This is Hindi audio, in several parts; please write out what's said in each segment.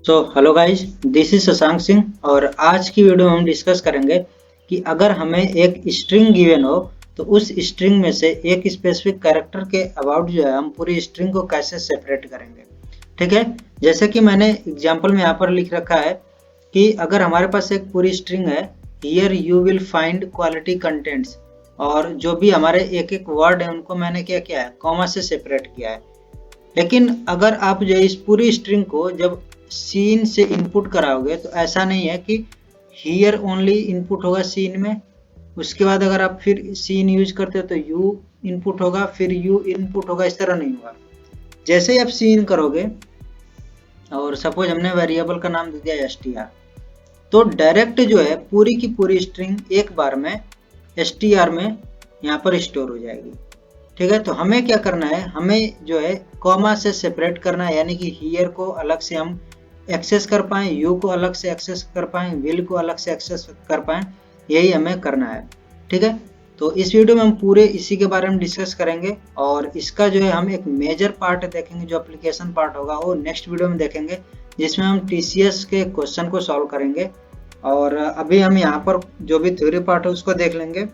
Hello guys, this is Shashank Singh और आज की वीडियो में हम डिस्कस करेंगे कि अगर हमें एक स्ट्रिंग गिवन हो तो उस स्ट्रिंग में से एक स्पेसिफिक कैरेक्टर के अबाउट जो है हम पूरी स्ट्रिंग को कैसे सेपरेट करेंगे। ठीक है, जैसे कि मैंने एग्जांपल में यहाँ पर लिख रखा है कि अगर हमारे पास एक पूरी स्ट्रिंग है, here you will find quality contents, और जो भी हमारे एक एक वर्ड है उनको मैंने क्या किया है, कॉमा से सेपरेट किया है। लेकिन अगर आप जो इस पूरी स्ट्रिंग को जब सीन से इनपुट कराओगे तो ऐसा नहीं है कि हियर ओनली इनपुट होगा सीन में, उसके बाद अगर आप फिर सीन यूज करते हो तो यू इनपुट होगा, फिर यू इनपुट होगा, इस तरह नहीं होगा। जैसे ही आप सीन करोगे और सपोज हमने वेरिएबल का नाम दे दिया str, तो डायरेक्ट जो है पूरी की पूरी स्ट्रिंग एक बार में str में यहाँ पर स्टोर हो जाएगी। ठीक है, तो हमें क्या करना है, हमें जो है कॉमा से सेपरेट करना है, यानी कि हियर को अलग से हम एक्सेस कर पाएं, यू को अलग से एक्सेस कर पाएं, विल को अलग से एक्सेस कर पाएं, यही हमें करना है। ठीक है, तो इस वीडियो में हम पूरे इसी के बारे में डिस्कस करेंगे और इसका जो है हम एक मेजर पार्ट देखेंगे, जो एप्लीकेशन पार्ट होगा वो नेक्स्ट वीडियो में देखेंगे, जिसमें हम टीसीएस के क्वेश्चन को सॉल्व करेंगे। और अभी हम यहाँ पर जो भी थ्योरी पार्ट है उसको देख लेंगे,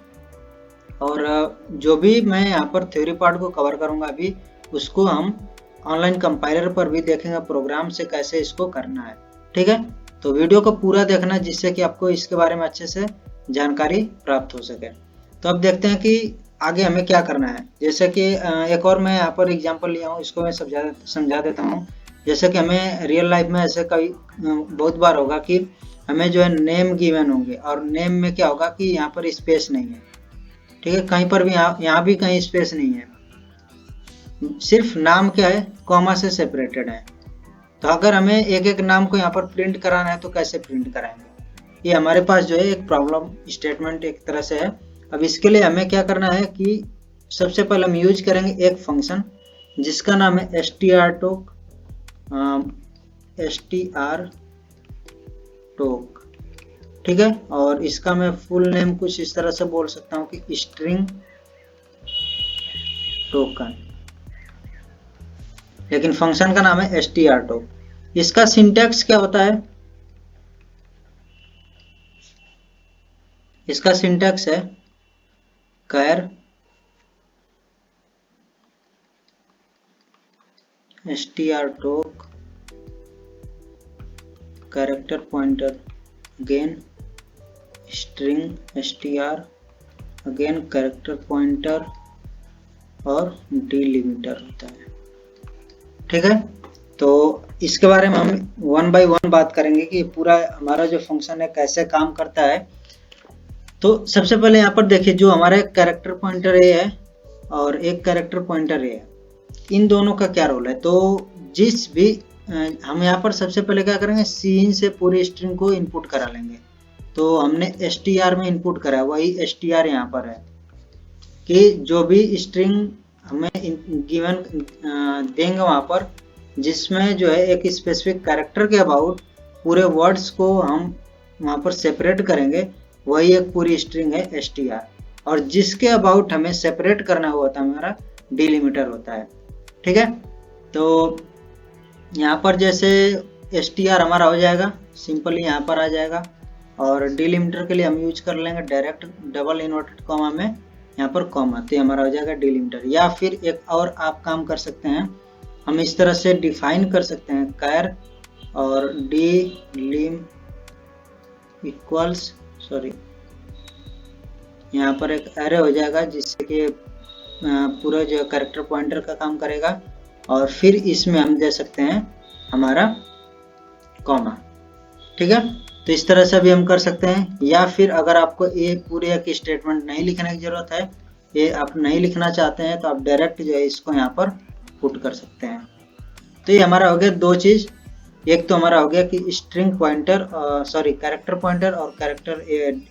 और जो भी मैं यहाँ पर थ्योरी पार्ट को कवर करूँगा अभी, उसको हम ऑनलाइन कंपाइलर पर भी देखेंगे, प्रोग्राम से कैसे इसको करना है। ठीक है, तो वीडियो को पूरा देखना जिससे कि आपको इसके बारे में अच्छे से जानकारी प्राप्त हो सके। तो अब देखते हैं कि आगे हमें क्या करना है। जैसे कि एक और मैं यहाँ पर एग्जांपल लिया हूँ, इसको मैं समझा देता हूँ। जैसे कि हमें रियल लाइफ में ऐसे कई बहुत बार होगा कि हमें जो है नेम गिवन होंगे और नेम में क्या होगा कि यहाँ पर स्पेस नहीं है। ठीक है, कहीं पर भी यहाँ भी कहीं स्पेस नहीं है, सिर्फ नाम क्या है, कॉमा से सेपरेटेड है। तो अगर हमें एक एक नाम को यहाँ पर प्रिंट कराना है तो कैसे प्रिंट कराएंगे, ये हमारे पास जो है एक प्रॉब्लम स्टेटमेंट एक तरह से है। अब इसके लिए हमें क्या करना है कि सबसे पहले हम यूज करेंगे एक फंक्शन जिसका नाम है strTalk। ठीक है, और इसका मैं फुल नेम कुछ इस तरह से बोल सकता हूँ कि स्ट्रिंग टोकन, लेकिन फंक्शन का नाम है strTalk। इसका सिंटैक्स क्या होता है, इसका सिंटैक्स है कैर strTalk character pointer again string str again character pointer और डिलिमिटर होता है। ठीक है, तो इसके बारे में हम वन बाय वन बात करेंगे कि पूरा हमारा जो फंक्शन है कैसे काम करता है। तो सबसे पहले यहाँ पर देखिए, जो हमारा एक कैरेक्टर पॉइंटर ए है और एक कैरेक्टर पॉइंटर ए है, इन दोनों का क्या रोल है। तो जिस भी हम यहाँ पर सबसे पहले क्या करेंगे, सीन से पूरी स्ट्रिंग को इनपुट करा लेंगे। तो हमने str में इनपुट करा है, वही str यहाँ पर है कि जो भी स्ट्रिंग हमें गिवन देंगे वहाँ पर, जिसमें जो है एक स्पेसिफिक कैरेक्टर के अबाउट पूरे वर्ड्स को हम वहाँ पर सेपरेट करेंगे, वही एक पूरी स्ट्रिंग है str। और जिसके अबाउट हमें सेपरेट करना हुआ था हमारा डिलिमिटर होता है। ठीक है, तो यहाँ पर जैसे str हमारा हो जाएगा, सिंपली यहाँ पर आ जाएगा, और डिलिमिटर के लिए हम यूज कर लेंगे डायरेक्ट डबल इन्वर्टेड कॉमा में यहाँ पर कॉमा, तो हमारा हो जाएगा डिलिमिटर। या फिर एक और आप काम कर सकते हैं, हम इस तरह से डिफाइन कर सकते हैं कैर और डिलिम इक्वल्स, सॉरी, यहाँ पर एक एरे हो जाएगा जिससे कि पूरा जो कैरेक्टर पॉइंटर का काम करेगा, और फिर इसमें हम दे सकते हैं हमारा कॉमा। ठीक है, तो इस तरह से भी हम कर सकते हैं। या फिर अगर आपको ये पूरे एक स्टेटमेंट नहीं लिखने की जरूरत है, ये आप नहीं लिखना चाहते हैं, तो आप डायरेक्ट जो है इसको यहाँ पर पुट कर सकते हैं। तो ये हमारा हो गया दो चीज, एक तो हमारा हो गया कि string pointer, sorry character pointer और कैरेक्टर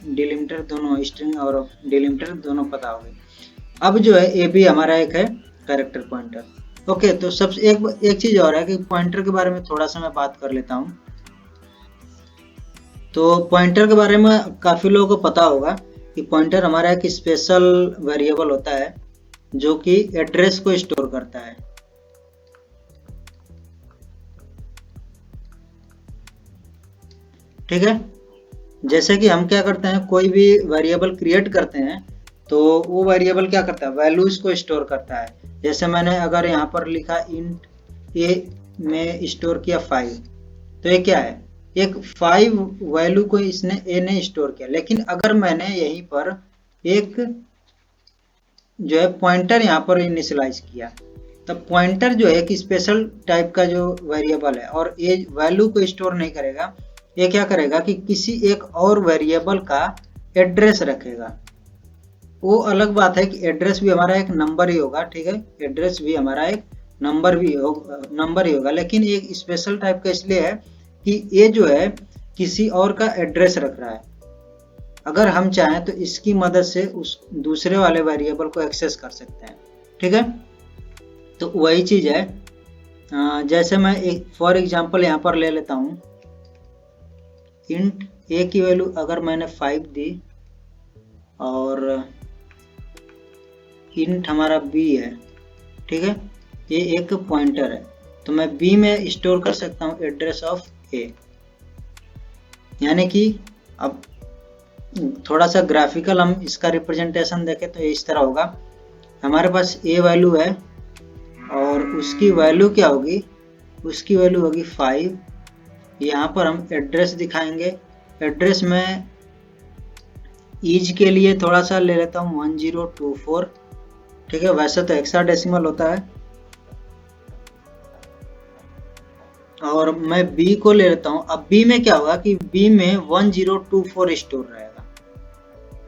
डिलिमिटर दोनों, स्ट्रिंग और डिलिमिटर दोनों पता हो गए। अब जो है ये भी हमारा एक है कैरेक्टर पॉइंटर। ओके, तो सबसे एक चीज और है कि पॉइंटर के बारे में थोड़ा सा मैं बात कर लेता हूँ। तो पॉइंटर के बारे में काफी लोगों को पता होगा कि पॉइंटर हमारा एक स्पेशल वेरिएबल होता है जो कि एड्रेस को स्टोर करता है। ठीक है। जैसे कि हम क्या करते हैं, कोई भी वेरिएबल क्रिएट करते हैं तो वो वेरिएबल क्या करता है, वैल्यूज को स्टोर करता है। जैसे मैंने अगर यहाँ पर लिखा इंट ए में स्टोर किया 5, तो ये क्या है, एक 5 वैल्यू को इसने ए ने स्टोर किया। लेकिन अगर मैंने यहीं पर एक जो है पॉइंटर यहाँ पर इनिशियलाइज किया, तब पॉइंटर जो है एक स्पेशल टाइप का जो वेरिएबल है और ये वैल्यू को स्टोर नहीं करेगा। ये क्या करेगा कि किसी एक और वेरिएबल का एड्रेस रखेगा। वो अलग बात है कि एड्रेस भी हमारा एक नंबर ही होगा, ठीक है, एड्रेस भी हमारा एक नंबर ही होगा, लेकिन एक स्पेशल टाइप का इसलिए है कि ये जो है किसी और का एड्रेस रख रहा है। अगर हम चाहें तो इसकी मदद से उस दूसरे वाले वेरिएबल को एक्सेस कर सकते हैं, ठीक है। तो वही चीज है, जैसे मैं एक फॉर एग्जांपल यहाँ पर ले लेता हूँ, इंट ए की वैल्यू अगर मैंने 5 दी और इंट हमारा बी है, ठीक है, ये एक पॉइंटर है, तो मैं बी में स्टोर कर सकता हूँ एड्रेस ऑफ ए। यानी कि अब थोड़ा सा ग्राफिकल हम इसका रिप्रेजेंटेशन देखें तो इस तरह होगा, हमारे पास ए वैल्यू है और उसकी वैल्यू क्या होगी, उसकी वैल्यू होगी 5। यहाँ पर हम एड्रेस दिखाएंगे, एड्रेस में ईज के लिए थोड़ा सा ले लेता हूँ 1024, ठीक है, वैसे तो हेक्साडेसिमल होता है। और मैं बी को ले लेता हूँ। अब बी में क्या होगा कि बी में 1024 स्टोर रहेगा,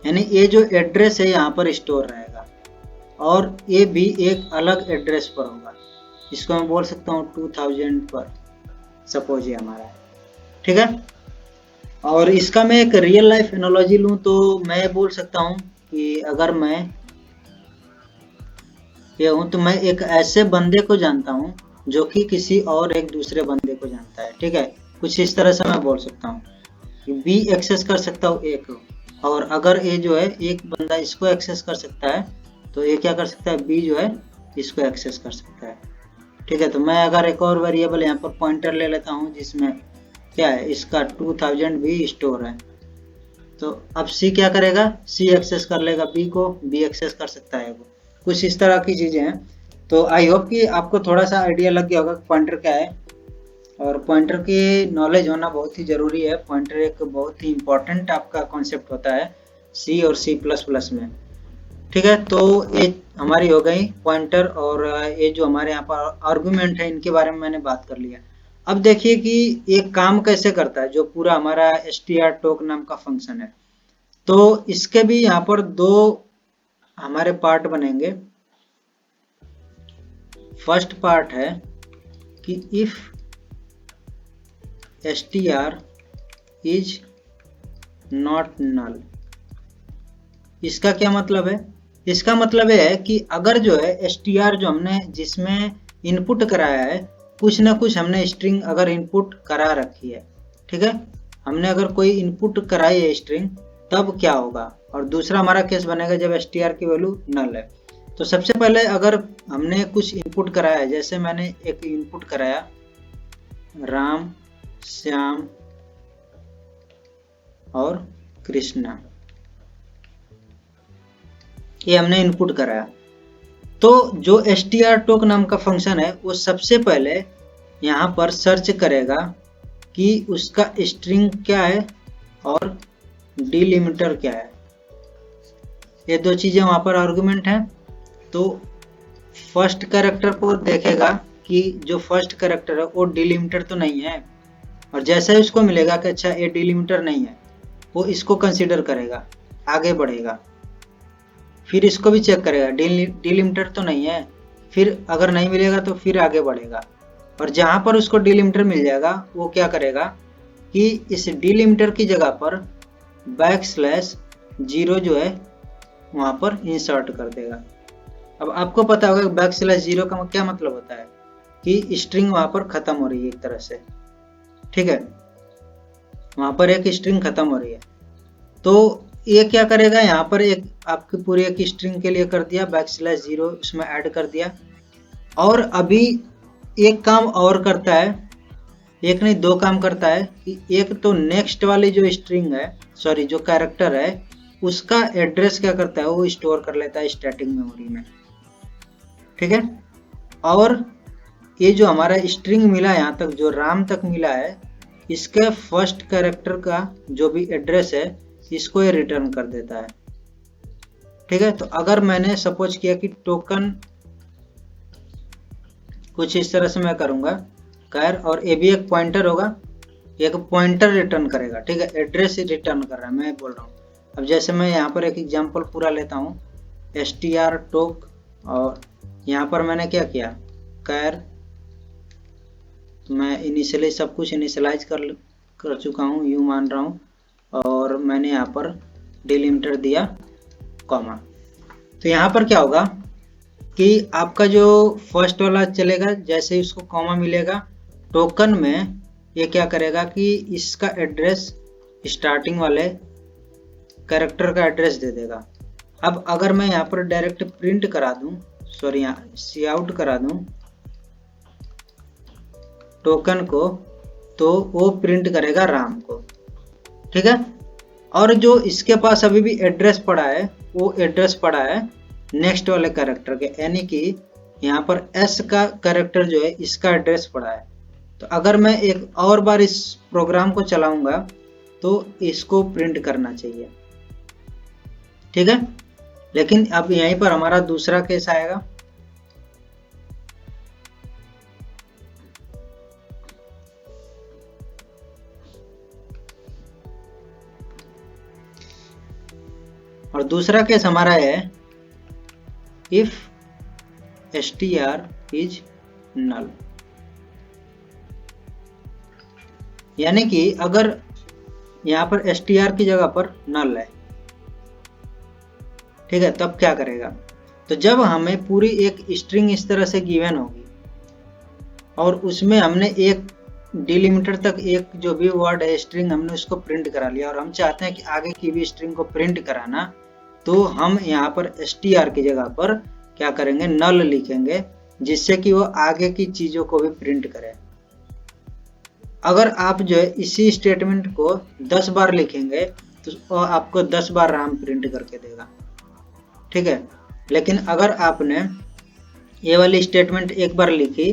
यानी ये जो एड्रेस है यहाँ पर स्टोर रहेगा और ये भी एक अलग एड्रेस पर होगा। इसको मैं बोल सकता हूँ 2000 पर, सपोज ये हमारा है, ठीक है। और इसका मैं एक रियल लाइफ एनालॉजी लूँ तो मैं बोल सकता हूँ कि अगर मैं ये हूँ तो मैं एक ऐसे बंदे को जानता हूँ जो कि किसी और एक दूसरे बंदे को जानता है, ठीक है। कुछ इस तरह से मैं बोल सकता हूँ कि बी एक्सेस कर सकता हूँ ए को, और अगर ए जो है एक बंदा इसको एक्सेस कर सकता है तो ये क्या कर सकता है, बी जो है इसको एक्सेस कर सकता है, ठीक है। तो मैं अगर एक और वेरिएबल यहाँ पर पॉइंटर ले लेता हूँ जिसमें क्या है, इसका 2000 भी स्टोर है, तो अब सी क्या करेगा, सी एक्सेस कर लेगा बी को, बी एक्सेस कर सकता है वो। कुछ इस तरह की चीजें हैं। तो आई होप कि आपको थोड़ा सा आइडिया लग गया होगा पॉइंटर क्या है, और पॉइंटर की नॉलेज होना बहुत ही जरूरी है। पॉइंटर एक बहुत ही इंपॉर्टेंट आपका कॉन्सेप्ट होता है सी और C++ में, ठीक है। तो ये हमारी हो गई पॉइंटर, और ये जो हमारे यहाँ पर आर्गुमेंट है इनके बारे में मैंने बात कर लिया। अब देखिए कि ये काम कैसे करता है, जो पूरा हमारा strtalk नाम का फंक्शन है। तो इसके भी यहाँ पर दो हमारे पार्ट बनेंगे। फर्स्ट पार्ट है कि if str is not null. इसका क्या मतलब है, इसका मतलब है कि अगर जो है str जो हमने जिसमें इनपुट कराया है, कुछ ना कुछ हमने स्ट्रिंग अगर इनपुट करा रखी है, ठीक है, हमने अगर कोई इनपुट कराई है स्ट्रिंग, तब क्या होगा। और दूसरा हमारा केस बनेगा जब str की वैल्यू नल है। तो सबसे पहले अगर हमने कुछ इनपुट कराया है, जैसे मैंने एक इनपुट कराया राम, श्याम और कृष्णा, ये हमने इनपुट कराया, तो जो strtalk नाम का फंक्शन है वो सबसे पहले यहाँ पर सर्च करेगा कि उसका स्ट्रिंग क्या है और डिलिमिटर क्या है। ये दो चीजें वहां पर आर्गुमेंट हैं। तो फर्स्ट कैरेक्टर को देखेगा कि जो फर्स्ट कैरेक्टर है वो डिलिमिटर तो नहीं है, और जैसे ही उसको मिलेगा कि अच्छा ये डिलिमिटर नहीं है, वो इसको कंसीडर करेगा, आगे बढ़ेगा। फिर इसको भी चेक करेगा, डिलिमिटर तो नहीं है, फिर अगर नहीं मिलेगा तो फिर आगे बढ़ेगा। और जहां पर उसको डिलिमिटर मिल जाएगा वो क्या करेगा कि इस डिलिमिटर की जगह पर \0 जो है वहां पर इंसर्ट कर देगा। अब आपको पता होगा \0 का क्या मतलब होता है कि स्ट्रिंग वहां पर खत्म हो रही है एक तरह से, ठीक है, वहां पर एक स्ट्रिंग खत्म हो रही है। तो ये क्या करेगा, यहाँ पर एक आपकी पूरी एक स्ट्रिंग के लिए कर दिया \0 उसमें ऐड कर दिया। और अभी एक काम और करता है एक नहीं दो काम करता है कि एक तो नेक्स्ट वाली जो स्ट्रिंग है, सॉरी जो कैरेक्टर है, उसका एड्रेस क्या करता है, वो स्टोर कर लेता है स्टैटिक मेमोरी में। ठीक है, और ये जो हमारा स्ट्रिंग मिला यहाँ तक, जो राम तक मिला है, इसके फर्स्ट कैरेक्टर का जो भी एड्रेस है, इसको ये रिटर्न कर देता है। ठीक है, तो अगर मैंने सपोज किया कि टोकन कुछ इस तरह से मैं करूंगा कैर, और ये भी एक पॉइंटर होगा, एक पॉइंटर रिटर्न करेगा। ठीक है, एड्रेस रिटर्न कर रहा है, मैं बोल रहा हूँ। अब जैसे मैं यहाँ पर एक एग्जांपल पूरा लेता हूँ, str टोक, और यहाँ पर मैंने क्या किया, कैर, मैं इनिशियली सब कुछ इनिशियलाइज कर चुका हूँ, यूँ मान रहा हूँ, और मैंने यहाँ पर डिलिमिटर दिया कॉमा। तो यहाँ पर क्या होगा कि आपका जो फर्स्ट वाला चलेगा, जैसे ही उसको कॉमा मिलेगा टोकन में, ये क्या करेगा कि इसका एड्रेस स्टार्टिंग वाले कैरेक्टर का एड्रेस दे देगा। अब अगर मैं यहाँ पर डायरेक्ट प्रिंट करा दूं, सॉरी यहाँ सी आउट करा दूं टोकन को, तो वो प्रिंट करेगा राम को। ठीक है, और जो इसके पास अभी भी एड्रेस पड़ा है, वो एड्रेस पड़ा है नेक्स्ट वाले कैरेक्टर के, यानी कि यहाँ पर एस का कैरेक्टर जो है, इसका एड्रेस पड़ा है। तो अगर मैं एक और बार इस प्रोग्राम को चलाऊंगा तो इसको प्रिंट करना चाहिए। ठीक है, लेकिन अब यहीं पर हमारा दूसरा केस आएगा। और दूसरा केस हमारा है इफ str इज नल, यानी कि अगर यहाँ पर str की जगह पर नल है। ठीक है, तब क्या करेगा, तो जब हमें पूरी एक स्ट्रिंग इस तरह से गिवन होगी और उसमें हमने एक डिलिमिटर तक एक जो भी वर्ड है स्ट्रिंग, हमने उसको प्रिंट करा लिया, और हम चाहते हैं कि आगे की भी स्ट्रिंग को प्रिंट कराना, तो हम यहाँ पर str की जगह पर क्या करेंगे, नल लिखेंगे, जिससे कि वो आगे की चीजों को भी प्रिंट करे। अगर आप जो है इसी स्टेटमेंट को 10 बार लिखेंगे तो आपको 10 बार राम प्रिंट करके देगा। ठीक है, लेकिन अगर आपने ये वाली स्टेटमेंट एक बार लिखी,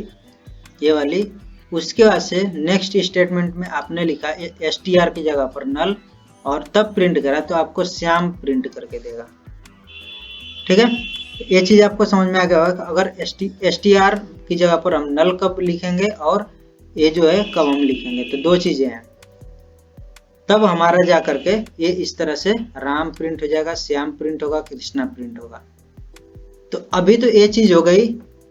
ये वाली, उसके बाद से नेक्स्ट स्टेटमेंट में आपने लिखा str की जगह पर नल और तब प्रिंट करा, तो आपको श्याम प्रिंट करके देगा। ठीक है, ये चीज आपको समझ में आ गया होगा। अगर str की जगह पर हम नल कब लिखेंगे और ये जो है कब हम लिखेंगे, तो दो चीजें हैं। तब हमारा जा करके ये इस तरह से राम प्रिंट हो जाएगा, श्याम प्रिंट होगा, कृष्णा प्रिंट होगा। तो अभी तो ये चीज हो गई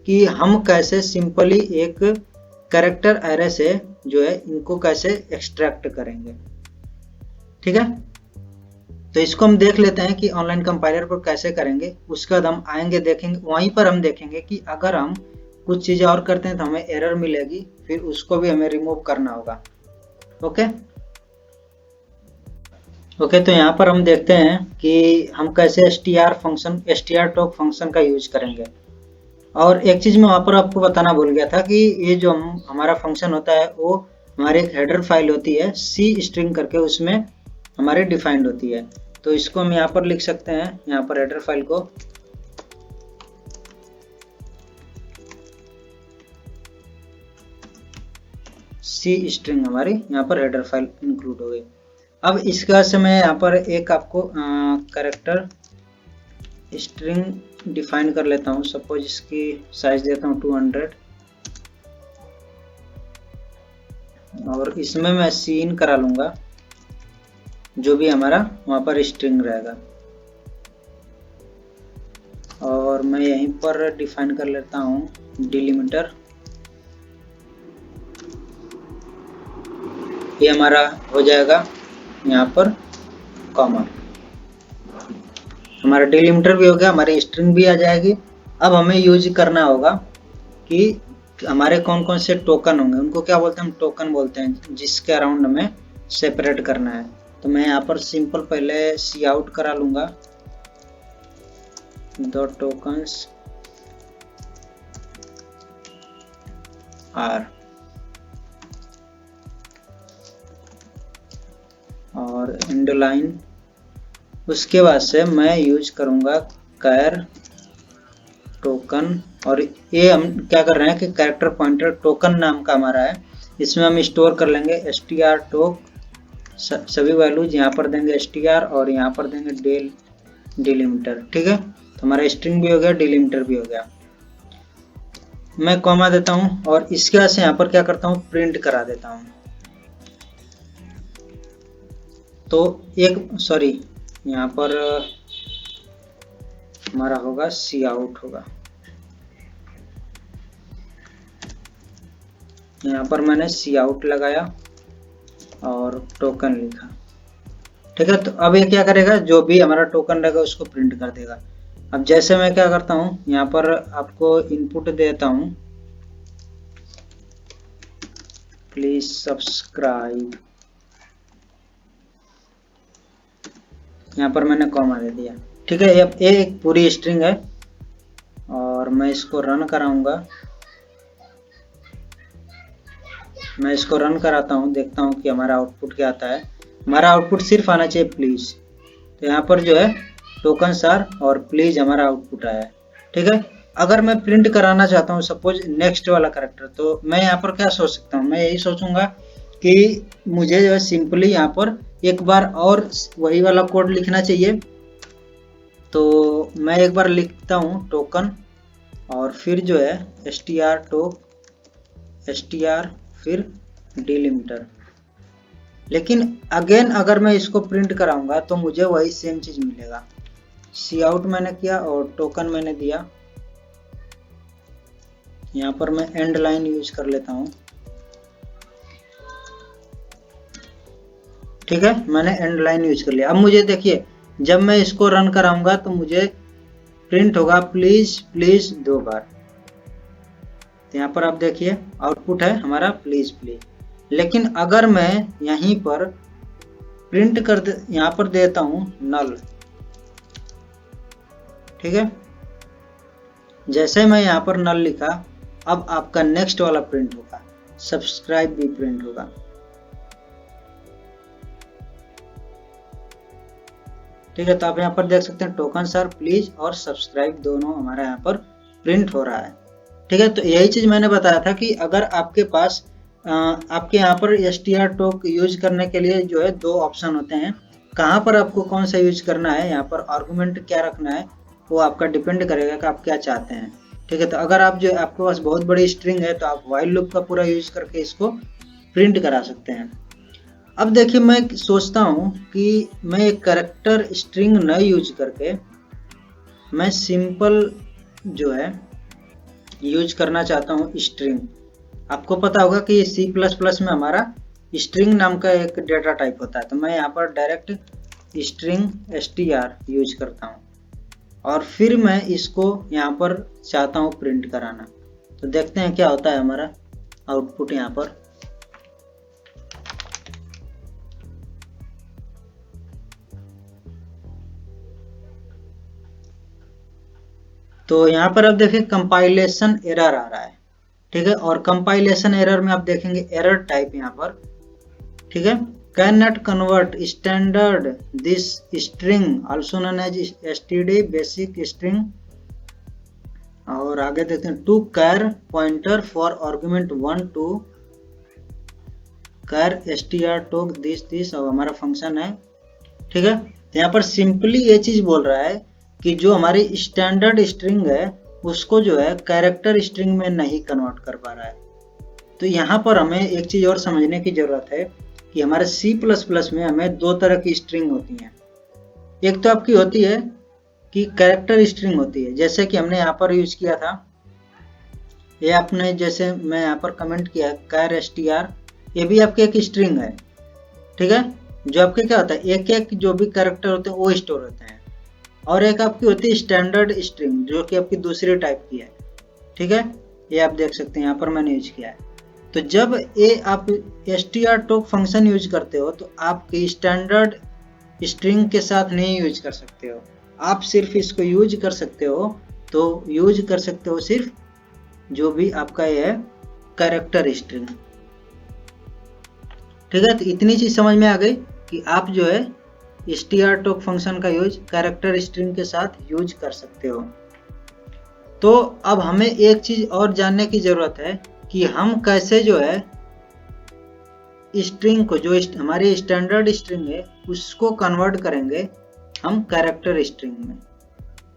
कि हम कैसे सिंपली एक कैरेक्टर एरे से जो है इनको कैसे एक्सट्रैक्ट करेंगे। ठीक है, तो इसको हम देख लेते हैं कि ऑनलाइन कंपाइलर पर कैसे करेंगे। उसके बाद हम आएंगे, देखेंगे, वहीं पर हम देखेंगे कि अगर हम कुछ चीजें और करते हैं तो हमें एरर मिलेगी, फिर उसको भी हमें रिमूव करना होगा। ओके ओके, तो यहाँ पर हम देखते हैं कि हम कैसे str टॉक फंक्शन का यूज करेंगे। और एक चीज मैं वहाँ पर आपको बताना भूल गया था कि ये जो हमारा फंक्शन होता है, वो हमारे एक हेडर फाइल होती है सी स्ट्रिंग करके, उसमें हमारे डिफाइंड होती है। तो इसको हम यहाँ पर लिख सकते हैं, यहाँ पर हेडर फाइल को सी स्ट्रिंग, हमारी यहाँ पर हेडर फाइल इंक्लूड हो गई। अब इसका से मैं यहाँ पर एक आपको कैरेक्टर स्ट्रिंग डिफाइन कर लेता हूँ। सपोज इसकी साइज देता हूँ 200, और इसमें मैं सीन करा लूंगा जो भी हमारा वहाँ पर स्ट्रिंग रहेगा, और मैं यहीं पर डिफाइन कर लेता हूँ डिलिमिटर। ये हमारा हो जाएगा यहाँ पर कॉमा, हमारा डिलिमिटर भी हो गया, हमारी स्ट्रिंग भी आ जाएगी। अब हमें यूज करना होगा कि हमारे कौन कौन से टोकन होंगे, उनको क्या बोलते हैं, हम टोकन बोलते हैं, जिसके अराउंड हमें सेपरेट करना है। तो मैं यहाँ पर सिंपल पहले सी आउट करा लूंगा द टोकन्स आर, और एंड लाइन। उसके बाद से मैं यूज करूंगा कैर टोकन, और ये हम क्या कर रहे हैं कि कैरेक्टर पॉइंटर टोकन नाम का हमारा है, इसमें हम स्टोर कर लेंगे str टोक, सभी वैल्यूज यहाँ पर देंगे str और यहाँ पर देंगे डिलिमीटर। ठीक है, तो हमारा स्ट्रिंग भी हो गया, डिलिमीटर भी हो गया। मैं कॉमा देता हूँ और इसके बाद से यहाँ पर क्या करता हूँ, प्रिंट करा देता हूँ। तो यहाँ पर हमारा होगा सी आउट होगा। यहाँ पर मैंने सी आउट लगाया और टोकन लिखा। ठीक है, तो अब ये क्या करेगा, जो भी हमारा टोकन रहेगा उसको प्रिंट कर देगा। अब जैसे मैं क्या करता हूँ, यहाँ पर आपको इनपुट देता हूँ, प्लीज सब्सक्राइब, यहाँ पर मैंने कॉमा दे दिया। ठीक है, अब ये एक पूरी स्ट्रिंग है और मैं इसको रन कराऊंगा। मैं इसको रन कराता हूँ, देखता हूँ कि हमारा आउटपुट क्या आता है। हमारा आउटपुट सिर्फ आना चाहिए प्लीज। तो यहाँ पर जो है टोकन सार और प्लीज हमारा आउटपुट आया है। ठीक है, अगर मैं प्रिंट कराना चाहता हूँ सपोज नेक्स्ट वाला कैरेक्टर, तो मैं यहाँ पर क्या सोच सकता हूँ, मैं यही सोचूंगा कि मुझे जो है सिंपली यहाँ पर एक बार और वही वाला कोड लिखना चाहिए। तो मैं एक बार लिखता हूँ टोकन और फिर जो है str टोक str फिर डिलिमीटर। लेकिन अगेन अगर मैं इसको प्रिंट कराऊंगा तो मुझे वही सेम चीज मिलेगा। सी आउट मैंने किया और टोकन मैंने दिया। यहाँ पर मैं एंड लाइन यूज कर लेता हूँ। ठीक है, मैंने एंड लाइन यूज कर लिया। अब मुझे देखिए, जब मैं इसको रन कराऊंगा तो मुझे प्रिंट होगा प्लीज प्लीज 2 बार। तो यहाँ पर आप देखिए आउटपुट है हमारा प्लीज प्लीज। लेकिन अगर मैं यहीं पर प्रिंट यहाँ पर देता हूं नल। ठीक है, जैसे मैं यहाँ पर नल लिखा, अब आपका नेक्स्ट वाला प्रिंट होगा, सब्सक्राइब भी प्रिंट होगा। ठीक है, तो आप यहाँ पर देख सकते हैं टोकन सर प्लीज और सब्सक्राइब दोनों हमारा यहाँ पर प्रिंट हो रहा है। ठीक है, तो यही चीज मैंने बताया था कि अगर आपके पास आपके यहाँ पर str टोक यूज करने के लिए जो है 2 ऑप्शन होते हैं। कहाँ पर आपको कौन सा यूज करना है, यहाँ पर आर्गुमेंट क्या रखना है, वो आपका डिपेंड करेगा कि आप क्या चाहते हैं। ठीक है, तो अगर आप जो आपके पास बहुत बड़ी स्ट्रिंग है तो आप व्हाइल लूप का पूरा यूज करके इसको प्रिंट करा सकते हैं। अब देखिए, मैं सोचता हूँ कि मैं एक कैरेक्टर स्ट्रिंग न यूज करके मैं सिंपल जो है यूज करना चाहता हूँ स्ट्रिंग। आपको पता होगा कि ये C++ में हमारा स्ट्रिंग नाम का एक डेटा टाइप होता है। तो मैं यहाँ पर डायरेक्ट स्ट्रिंग str यूज करता हूँ और फिर मैं इसको यहाँ पर चाहता हूँ प्रिंट कराना। तो देखते हैं क्या होता है हमारा आउटपुट यहाँ पर। तो यहाँ पर आप देखिए कंपाइलेशन एरर आ रहा है। ठीक है, और कंपाइलेशन एरर में आप देखेंगे एरर टाइप यहाँ पर। ठीक है, cannot convert standard this string also known as std basic string, और आगे देखते हैं to char pointer for argument 1 to char str tok this और हमारा फंक्शन है। ठीक है, तो यहाँ पर सिंपली ये चीज बोल रहा है कि जो हमारी स्टैंडर्ड स्ट्रिंग है उसको जो है कैरेक्टर स्ट्रिंग में नहीं कन्वर्ट कर पा रहा है। तो यहाँ पर हमें एक चीज और समझने की जरूरत है कि हमारे C++ में हमें 2 तरह की स्ट्रिंग होती हैं। एक तो आपकी होती है कि कैरेक्टर स्ट्रिंग होती है, जैसे कि हमने यहाँ पर यूज किया था, ये आपने जैसे मैं यहाँ पर कमेंट किया कैर str, ये भी आपके एक स्ट्रिंग है। ठीक है, जो आपके क्या होता है एक एक जो भी कैरेक्टर होते हैं वो स्टोर होते हैं, और एक आपकी होती है स्टैंडर्ड स्ट्रिंग जो कि आपकी दूसरी टाइप की है। ठीक है, ये आप देख सकते हैं यहाँ पर मैंने यूज किया है। तो जब ये आप str टोक फंक्शन यूज करते हो तो आप स्टैंडर्ड स्ट्रिंग के साथ नहीं यूज कर सकते हो, आप सिर्फ इसको यूज कर सकते हो। तो यूज कर सकते हो सिर्फ जो भी आपका ये है कैरेक्टर स्ट्रिंग। ठीक है, तो इतनी चीज समझ में आ गई कि आप जो है strtalk फंक्शन का यूज कैरेक्टर स्ट्रिंग के साथ यूज कर सकते हो। तो अब हमें एक चीज और जानने की जरूरत है कि हम कैसे जो है स्ट्रिंग को, जो हमारी स्टैंडर्ड स्ट्रिंग है, उसको कन्वर्ट करेंगे हम कैरेक्टर स्ट्रिंग में,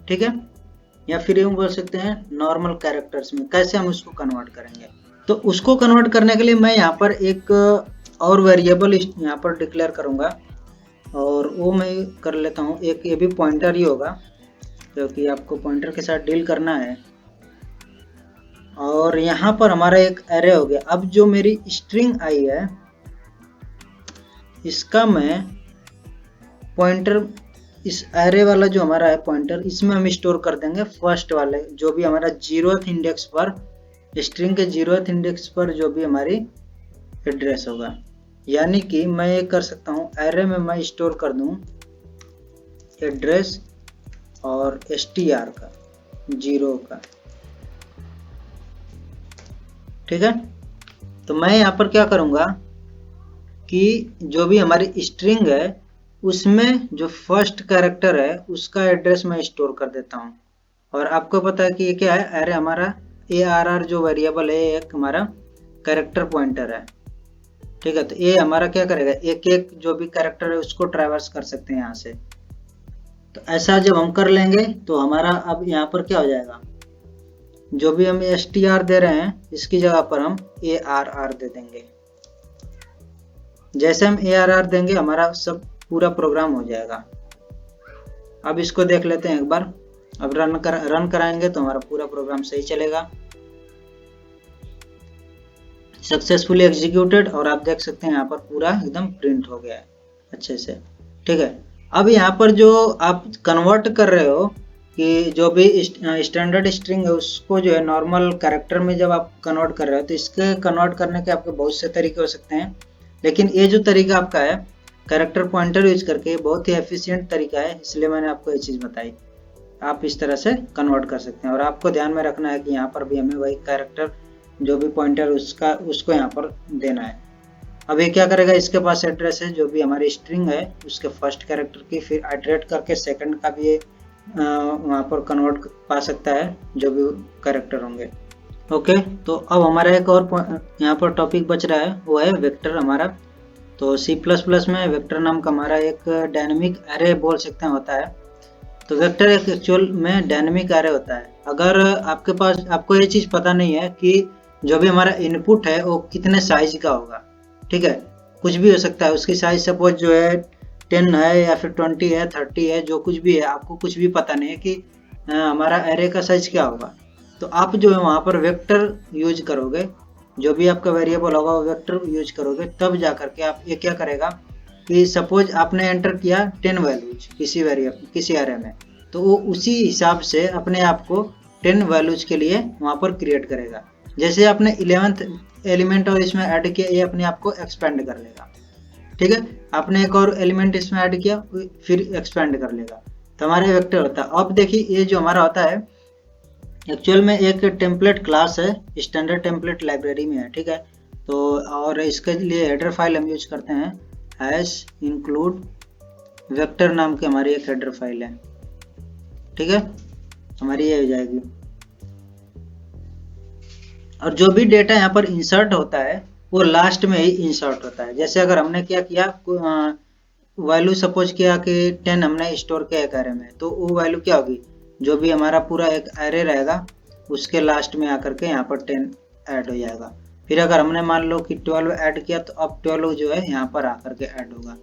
ठीक है, या फिर यूं बोल सकते हैं नॉर्मल कैरेक्टर्स में। कैसे हम उसको कन्वर्ट करेंगे? तो उसको कन्वर्ट करने के लिए मैं यहाँ पर एक और वेरिएबल यहाँ पर डिक्लेयर करूंगा, और वो मैं कर लेता हूँ एक, ये भी पॉइंटर ही होगा क्योंकि आपको पॉइंटर के साथ डील करना है। और यहाँ पर हमारा एक एरे हो गया। अब जो मेरी स्ट्रिंग आई है इसका मैं पॉइंटर, इस एरे वाला जो हमारा है पॉइंटर, इसमें हम स्टोर कर देंगे फर्स्ट वाले, जो भी हमारा 0th इंडेक्स पर, स्ट्रिंग के 0th इंडेक्स पर जो भी हमारी एड्रेस होगा। यानी कि मैं ये कर सकता हूँ एरे में मैं स्टोर कर दूं एड्रेस और str का 0 का, ठीक है। तो मैं यहाँ पर क्या करूँगा कि जो भी हमारी स्ट्रिंग है उसमें जो फर्स्ट कैरेक्टर है उसका एड्रेस मैं स्टोर कर देता हूँ। और आपको पता है कि ये क्या है, अरे हमारा ARR जो वेरिएबल है एक हमारा कैरेक्टर पॉइंटर है, ठीक है। तो ये हमारा क्या करेगा, एक एक जो भी कैरेक्टर है उसको ट्रैवर्स कर सकते हैं यहाँ से। तो ऐसा जब हम कर लेंगे तो हमारा अब यहाँ पर क्या हो जाएगा, जो भी हम str दे रहे हैं इसकी जगह पर हम ARR दे देंगे। जैसे हम ARR देंगे हमारा सब पूरा प्रोग्राम हो जाएगा। अब इसको देख लेते हैं एक बार। अब रन कराएंगे तो हमारा पूरा प्रोग्राम सही चलेगा, सक्सेसफुली एग्जीक्यूटेड, और आप देख सकते हैं यहाँ पर पूरा एकदम प्रिंट हो गया है अच्छे से, ठीक है। अब यहाँ पर जो आप कन्वर्ट कर रहे हो कि जो भी स्टैंडर्ड स्ट्रिंग है उसको जो है नॉर्मल कैरेक्टर में जब आप कन्वर्ट कर रहे हो, तो इसके कन्वर्ट करने के आपके बहुत से तरीके हो सकते हैं, लेकिन ये जो तरीका आपका है कैरेक्टर पॉइंटर यूज करके बहुत ही एफिशिएंट तरीका है, इसलिए मैंने आपको ये चीज़ बताई। आप इस तरह से कन्वर्ट कर सकते हैं। और आपको ध्यान में रखना है कि यहाँ पर भी हमें वही कैरेक्टर जो भी पॉइंटर उसको यहाँ पर देना है। अब ये क्या करेगा, इसके पास एड्रेस है जो भी हमारी स्ट्रिंग है उसके फर्स्ट कैरेक्टर की, फिर आइटरेट करके सेकंड का भी वहाँ पर कन्वर्ट पा सकता है जो भी कैरेक्टर होंगे। ओके, तो अब हमारा एक और यहाँ पर टॉपिक बच रहा है, वो है वेक्टर हमारा। तो C++ में वेक्टर नाम का हमारा एक डायनेमिक एरे बोल सकते हैं होता है। तो वेक्टर एक एक्चुअल में डायनेमिक एरे होता है। अगर आपके पास, आपको ये चीज़ पता नहीं है कि जो भी हमारा इनपुट है वो कितने साइज का होगा, ठीक है, कुछ भी हो सकता है उसकी साइज, सपोज जो है 10 है या फिर 20 है, 30 है, जो कुछ भी है, आपको कुछ भी पता नहीं है कि हमारा एरे का साइज क्या होगा। तो आप जो है वहाँ पर वेक्टर यूज करोगे, जो भी आपका वेरिएबल होगा वो वेक्टर यूज करोगे, तब जा करके आप ये क्या करेगा कि सपोज आपने एंटर किया 10 वैल्यूज किसी एरे में, तो वो उसी हिसाब से अपने आप को 10 वैल्यूज के लिए वहाँ पर क्रिएट करेगा। जैसे आपने 11th एलिमेंट और इसमें ऐड किया, ये अपने आप को एक्सपेंड कर लेगा, ठीक है। आपने एक और एलिमेंट इसमें ऐड किया फिर एक्सपेंड कर लेगा, तो हमारा वेक्टर होता है। अब देखिए ये जो हमारा होता है एक्चुअल में एक टेम्पलेट क्लास है, स्टैंडर्ड टेम्पलेट लाइब्रेरी में है, ठीक है। तो और इसके लिए हेडर फाइल हम यूज करते हैं include वेक्टर नाम की हमारी एक हेडर फाइल है, ठीक है, हमारी ये हो जाएगी। और जो भी डेटा यहाँ पर इंसर्ट होता है वो लास्ट में ही इंसर्ट होता है। जैसे अगर हमने क्या किया, वैल्यू सपोज किया कि 10 हमने स्टोर किया एक एरे में, तो वो वैल्यू क्या होगी, जो भी हमारा पूरा एक एरे रहेगा उसके लास्ट में आकर के यहाँ पर 10 ऐड हो जाएगा। फिर अगर हमने मान लो कि 12 ऐड किया तो अब 12 जो है यहाँ पर आकर के ऐड होगा,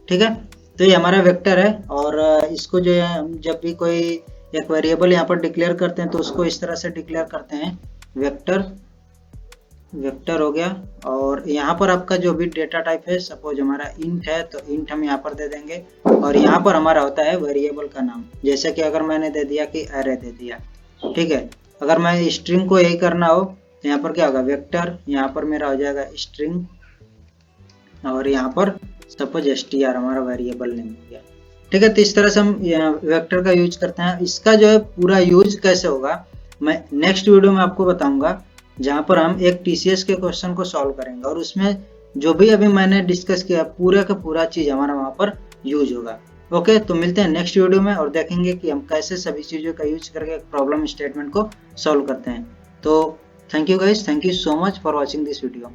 ठीक है। तो ये हमारा वेक्टर है। और इसको जो है हम जब भी कोई एक वेरिएबल यहाँ पर डिक्लेयर करते हैं तो उसको इस तरह से डिक्लेयर करते हैं, वेक्टर हो गया। और यहाँ पर आपका जो भी डेटा टाइप है, सपोज हमारा इंट है तो इंट हम यहाँ पर दे देंगे, और यहाँ पर हमारा होता है वेरिएबल का नाम। जैसे कि अगर मैंने दे दिया कि एरे दे दिया, ठीक है। अगर मैं स्ट्रिंग को यही करना हो तो यहाँ पर क्या होगा, वेक्टर, यहाँ पर मेरा हो जाएगा स्ट्रिंग, और यहाँ पर सपोज str हमारा वेरिएबल नेम हो गया, ठीक है। तो इस तरह से हम वेक्टर का यूज करते हैं। इसका जो है पूरा यूज कैसे होगा मैं नेक्स्ट वीडियो में आपको बताऊंगा, जहाँ पर हम एक TCS के क्वेश्चन को सॉल्व करेंगे और उसमें जो भी अभी मैंने डिस्कस किया पूरा का पूरा चीज़ हमारा वहाँ पर यूज होगा। ओके, तो मिलते हैं नेक्स्ट वीडियो में और देखेंगे कि हम कैसे सभी चीज़ों का यूज करके प्रॉब्लम स्टेटमेंट को सॉल्व करते हैं। तो thank you guys, thank you so much for watching this video.